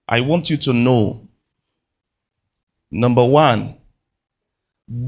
I want you to know, number one,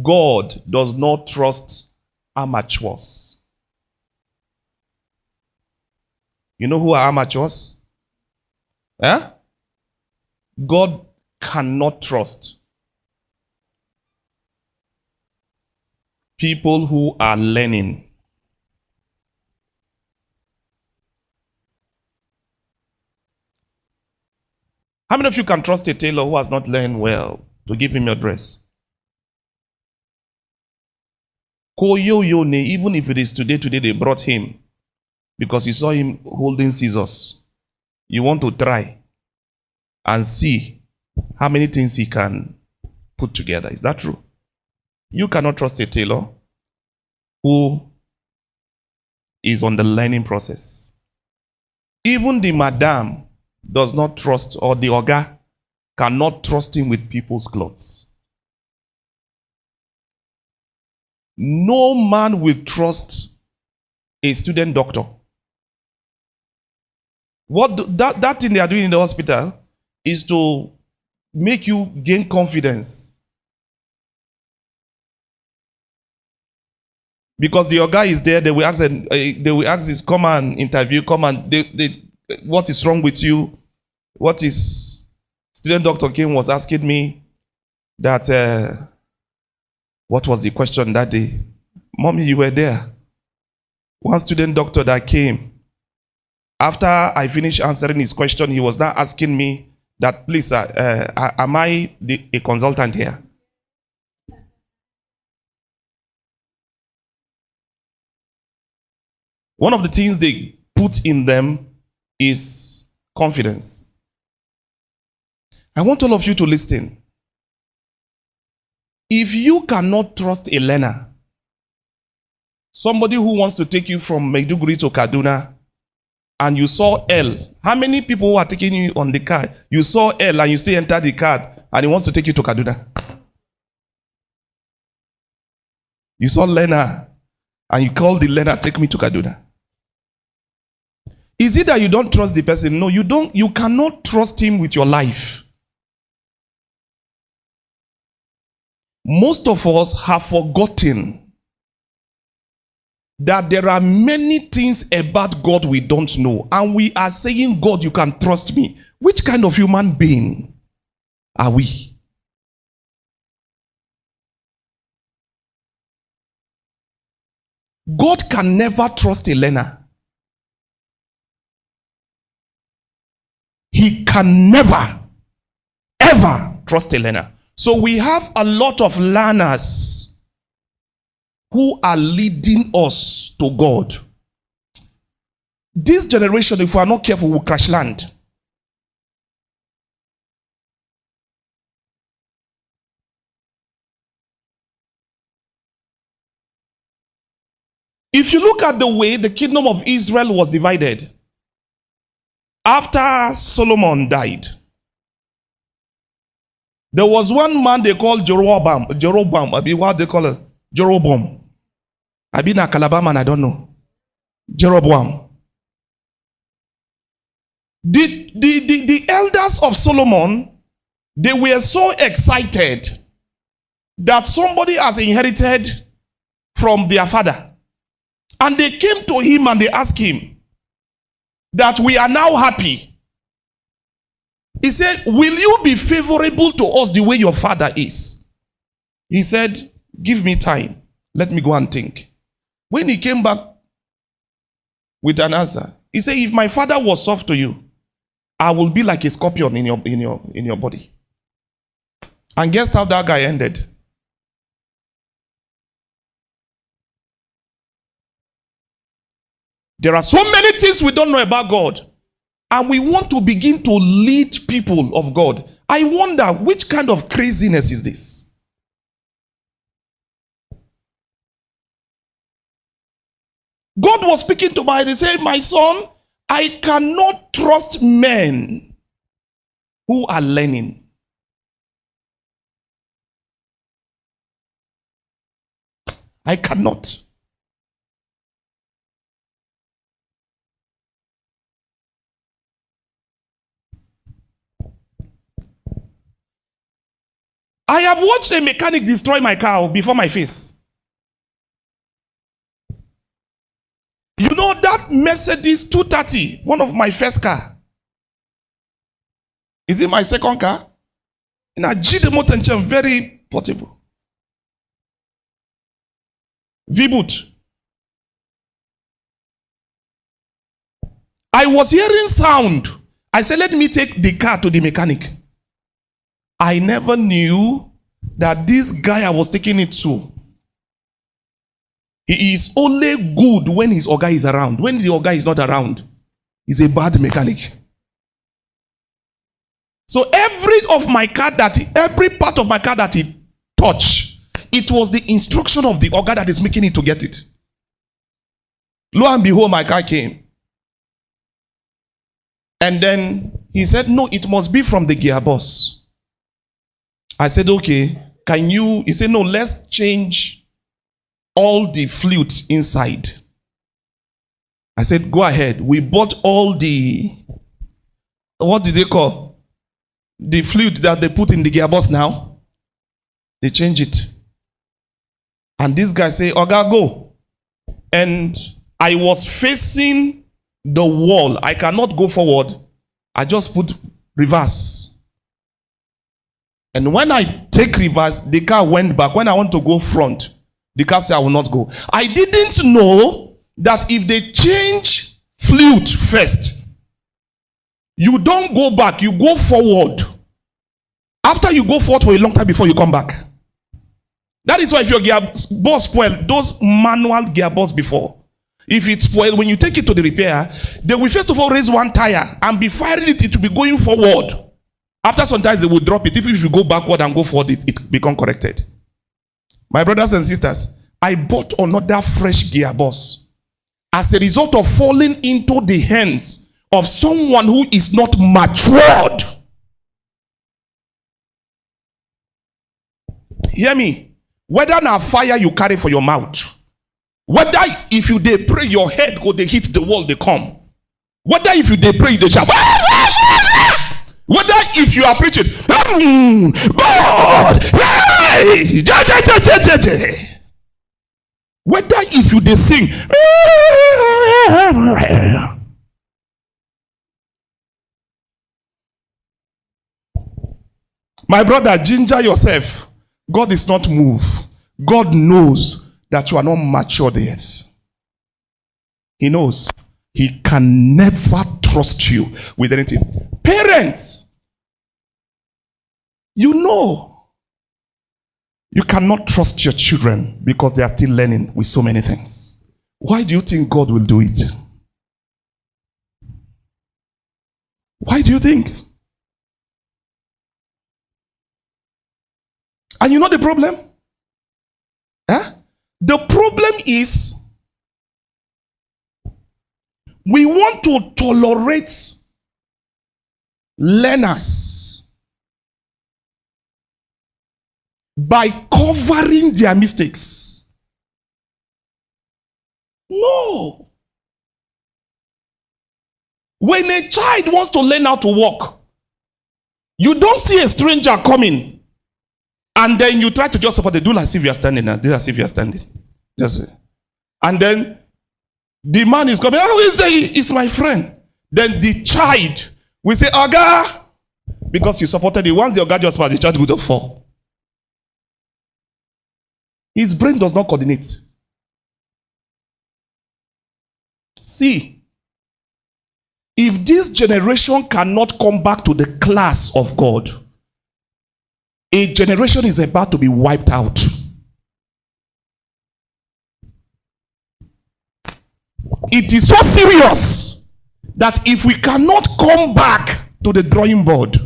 God does not trust amateurs. You know who are amateurs? Eh? God cannot trust people who are learning. How many of you can trust a tailor who has not learned well to give him your dress? Even if it is today they brought him because you saw him holding scissors. You want to try and see how many things he can put together. Is that true? You cannot trust a tailor who is on the learning process. Even the madam does not trust, or the oga cannot trust him with people's clothes. No man will trust a student doctor. What that thing they are doing in the hospital is to make you gain confidence. Because your guy is there, they will ask this, come and interview, what is wrong with you? What is, student doctor came was asking me that, what was the question that day? Mommy, you were there. One student doctor that came, after I finished answering his question, he was now asking me that, please, am I a consultant here? One of the things they put in them is confidence. I want all of you to listen. If you cannot trust a learner, somebody who wants to take you from Maiduguri to Kaduna, and you saw L, how many people who are taking you on the car? You saw L and you still enter the car and he wants to take you to Kaduna. You saw learner and you call the learner, take me to Kaduna. Is it that you don't trust the person? No, you cannot trust him with your life. Most of us have forgotten that there are many things about God we don't know. And we are saying, God, you can trust me. Which kind of human being are we? God can never trust a learner. He can never, ever trust a learner. So we have a lot of learners who are leading us to God. This generation, if we are not careful, will crash land. If you look at the way the kingdom of Israel was divided, after Solomon died, there was one man they called Jeroboam. What they call it? Jeroboam. I've been a Calabar man, I don't know. Jeroboam. The elders of Solomon, they were so excited that somebody has inherited from their father. And they came to him and they asked him that we are now happy. He said, will you be favorable to us the way your father is? He said, give me time. Let me go and think. When he came back with an answer, he said, if my father was soft to you, I will be like a scorpion in your body. And guess how that guy ended? There are so many things we don't know about God. And we want to begin to lead people of God. I wonder, which kind of craziness is this? God was speaking to my, he said, my son, I cannot trust men who are learning. I cannot. I have watched a mechanic destroy my car before my face. You know that Mercedes 230, one of my first car. Is it my second car? And I G the motor and very portable. V-boot. I was hearing sound. I said, let me take the car to the mechanic. I never knew that this guy I was taking it to, he is only good when his Oga is around. When the Oga is not around, he's a bad mechanic. So every part of my car that he touched, it was the instruction of the Oga that is making it to get it. Lo and behold, my car came. And then he said, no, it must be from the gearbox. I said, okay, can you? He said, no, let's change all the fluid inside. I said, go ahead. We bought all the, what did they call? The fluid that they put in the gearbox now. They change it. And this guy said, Oga, go. And I was facing the wall. I cannot go forward. I just put reverse. And when I take reverse, the car went back. When I want to go front, the car said I will not go. I didn't know that if they change fluid first, you don't go back, you go forward. After you go forward for a long time before you come back. That is why if your gearbox spoiled, those manual gearbox before, if it's spoiled, when you take it to the repair, they will first of all raise one tire and be firing it, it will be going forward. After sometimes they will drop it. If you go backward and go forward, it become corrected. My brothers and sisters, I bought another fresh gearbox as a result of falling into the hands of someone who is not matured. Hear me. Whether na fire you carry for your mouth, whether if you dey pray, your head go dey hit the wall, they come. Whether if you dey pray, they shout. Whether if you are preaching, God, hey, whether if you dey sing, my brother, ginger yourself. God is not moved. God knows that you are not matured yet. He knows. He can never trust you with anything. Parents, you know you cannot trust your children because they are still learning with so many things. Why do you think God will do it? Why do you think? And you know the problem? Huh? The problem is we want to tolerate learners by covering their mistakes. No. When a child wants to learn how to walk, you don't see a stranger coming and then you try to just support it. Do as if you are standing now. Do as if you are standing. Just, and then the man is coming. Oh, is there? It's my friend. Then the child will say, Oga, because you supported it. Once the Oga just passed, the child will fall. His brain does not coordinate. See, if this generation cannot come back to the class of God, a generation is about to be wiped out. It is so serious that if we cannot come back to the drawing board,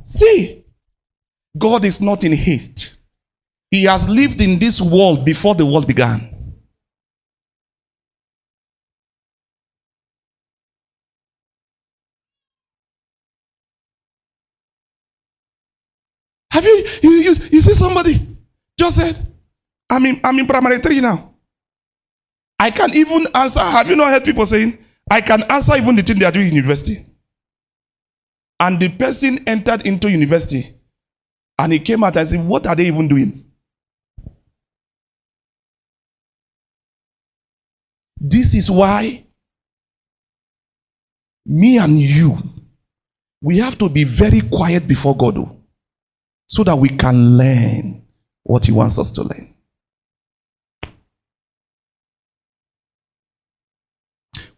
see, God is not in haste. He has lived in this world before the world began. Have you see somebody just said, I'm in primary 3 now. I can even answer. Have you not heard people saying, I can answer even the thing they are doing in university? And the person entered into university And he came out and said, what are they even doing? This is why me and you, we have to be very quiet before God, so that we can learn what he wants us to learn.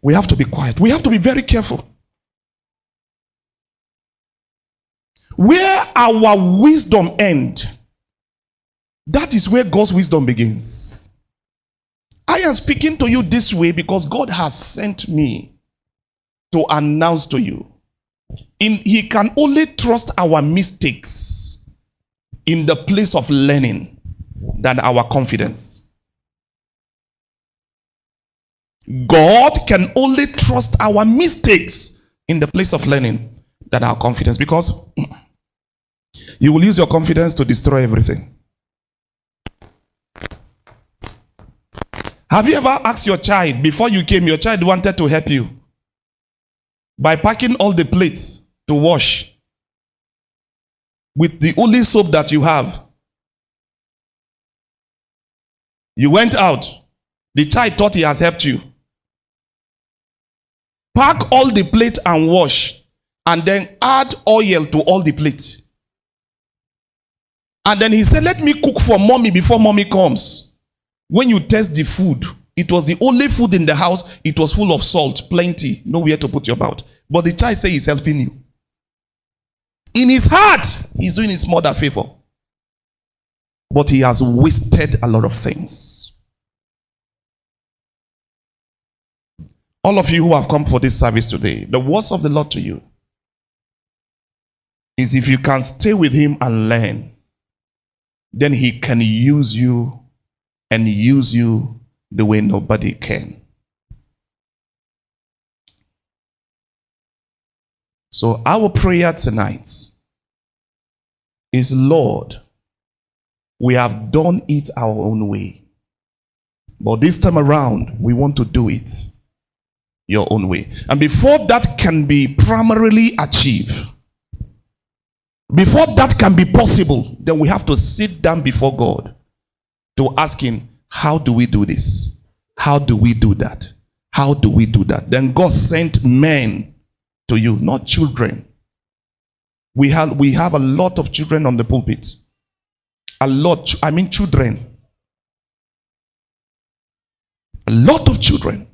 We have to be quiet. We have to be very careful. Where our wisdom ends, that is where God's wisdom begins. I am speaking to you this way because God has sent me to announce to you. He can only trust our mistakes in the place of learning than our confidence. God can only trust our mistakes in the place of learning than our confidence, because you will use your confidence to destroy everything. Have you ever asked your child, before you came, your child wanted to help you by packing all the plates to wash with the only soap that you have? You went out. The child thought he has helped you. Pack all the plate and wash, and then add oil to all the plates. And then he said, let me cook for mommy before mommy comes. When you taste the food, it was the only food in the house. It was full of salt, plenty, nowhere to put your mouth. But the child says he's helping you. In his heart, he's doing his mother a favor. But he has wasted a lot of things. All of you who have come for this service today, the words of the Lord to you is, if you can stay with him and learn, then he can use you, and use you the way nobody can. So our prayer tonight is, Lord, we have done it our own way, but this time around we want to do it your own way. And before that can be primarily achieved, before that can be possible, then we have to sit down before God to ask him, how do we do this? How do we do that? How do we do that? Then God sent men to you, not children. We have a lot of children on the pulpit. A lot, children. A lot of children.